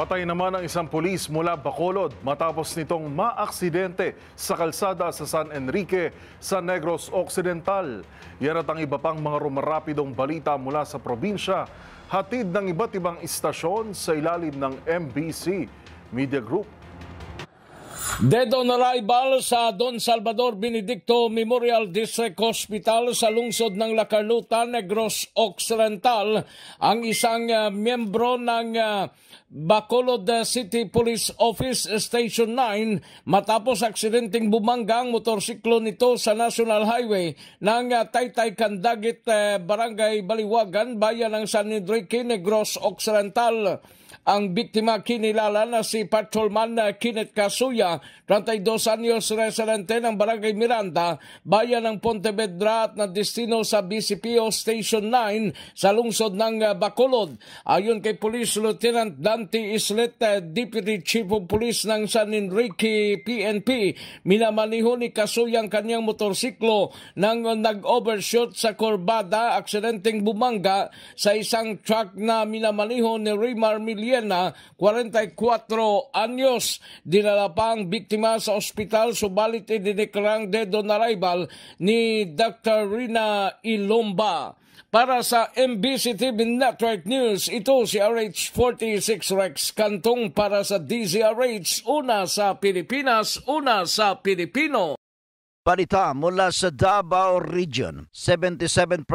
Namatay naman ang isang pulis mula Bacolod matapos nitong maaksidente sa kalsada sa San Enrique sa Negros Occidental. Yan at ang iba pang mga rumarapidong balita mula sa probinsya, hatid ng iba't ibang istasyon sa ilalim ng MBC Media Group. Dead on arrival sa Don Salvador Benedicto Memorial District Hospital sa lungsod ng La Carlota, Negros Occidental, ang isang miyembro ng Bacolod City Police Office Station 9 matapos aksidenteng bumangga ang motorsiklo nito sa National Highway ng Taytay Candagit, Barangay Baliwagan, bayan ng San Enrique, Negros Occidental. Ang biktima kinilala na si Patrolman Kenneth Casuya, 32 anyos, residente ng Barangay Miranda, bayan ng Pontevedra at na destino sa BCPO Station 9 sa lungsod ng Bacolod. Ayon kay Police Lieutenant Dante Islet, Deputy Chief of Police ng San Enrique PNP, minamaniho ni Casuya ang kanyang motorsiklo nang nag-overshoot sa kurbada, aksidenteng bumangga sa isang truck na minamaniho ni Rimar Miliena, 44 anyos. Dinala pa ang biktima sa ospital, subalit idineklarang dead on arrival ni Dr. Rina Ilomba. Para sa MBC TV Network News, ito si RH46 Rex Cantong para sa DZRH, una sa Pilipinas, una sa Pilipino. Balita mula sa Davao Region, 77%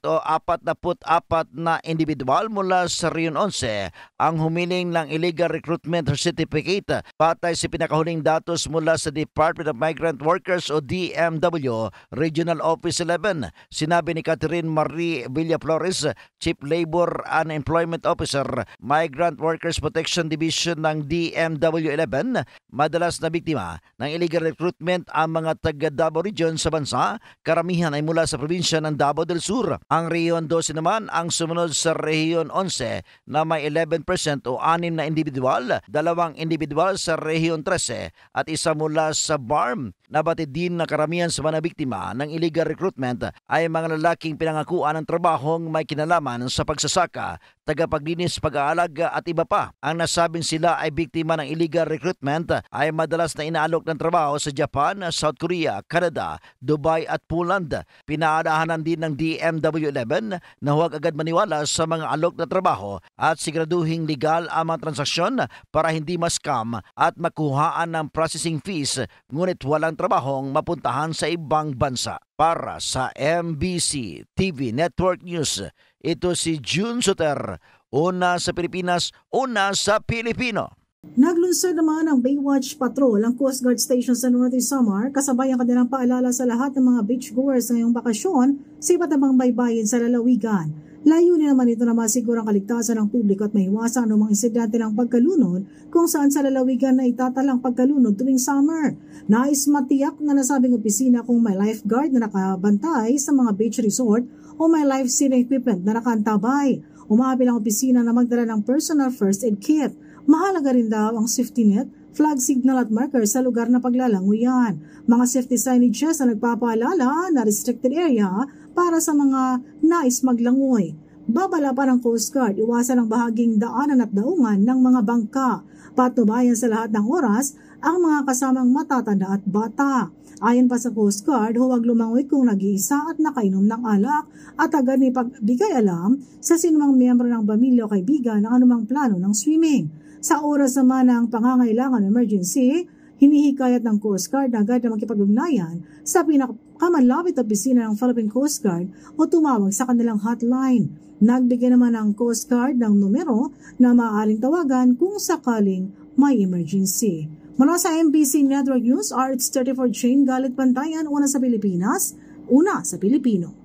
o 44 na individual mula sa Region 11 ang humiling ng illegal recruitment certificate patay sa pinakahuling datos mula sa Department of Migrant Workers o DMW Regional Office 11. Sinabi ni Catherine Marie Villaflores, Chief Labor and Employment Officer, Migrant Workers Protection Division ng DMW 11, madalas na biktima ng illegal recruitment ang mga taga Davao Region sa bansa, karamihan ay mula sa probinsya ng Davao del Sur. Ang Rehiyon 12 naman ang sumunod sa Rehiyon 11 na may 11% o 6 na individual, 2 individual sa Rehiyon 13 at isa mula sa BARM. Nabatid din na karamihan sa mga biktima ng illegal recruitment ay mga lalaking pinangakuan ng trabahong may kinalaman sa pagsasaka, tagapaglinis, pag-aalaga at iba pa. Ang nasabing sila ay biktima ng illegal recruitment ay madalas na inaalok ng trabaho sa Japan, South Korea, Canada, Dubai at Poland. Pinaadahanan din ng DMW 11 na huwag agad maniwala sa mga alok na trabaho at siguraduhing legal ang mga transaksyon para hindi ma-scam at makuhaan ng processing fees, ngunit walang trabahong mapuntahan sa ibang bansa. Para sa MBC TV Network News, ito si June Soter, una sa Pilipinas, una sa Pilipino. Naglunsad naman ang Baywatch Patrol ang Coast Guard Station sa Northern Samar, kasabay ang kanilang paalala sa lahat ng mga beachgoers ngayong bakasyon sa iba't ibang baybayin sa lalawigan. Layunin naman ito na masiguro ang kaligtasan ng publiko at maiwasan ang mga insidente ng pagkalunod kung saan sa lalawigan na itatalang pagkalunod tuwing summer. Nais matiyak na nasabing opisina kung may lifeguard na nakabantay sa mga beach resort o may life-saving equipment na nakaantabay. Umahabil ang opisina na magdala ng personal first aid kit. Mahalaga rin daw ang safety net, flag signal at marker sa lugar na paglalanguyan. Mga safety signages na nagpapaalala na restricted area para sa mga nais maglangoy. Babala pa ng Coast Guard, iwasan ang bahaging daanan at daungan ng mga bangka. Patnubayan sa lahat ng oras ang mga kasamang matatanda at bata. Ayon pa sa Coast Guard, huwag lumangoy kung nag-iisa at nakainom ng alak at agad ni pagbigay alam sa sinumang miyembro ng pamilya o kaibigan ng anumang plano ng swimming. Sa oras naman ng pangangailangan emergency, hinihikayat ng Coast Guard na agad na makipag-ugnayan sa pinakamalapit na opisina ng Philippine Coast Guard o tumawag sa kanilang hotline. Nagbigay naman ng Coast Guard ng numero na maaaring tawagan kung sakaling may emergency. Mula sa MBC Network News, RH34 Jane Galit Bantayan, una sa Pilipinas, una sa Pilipino.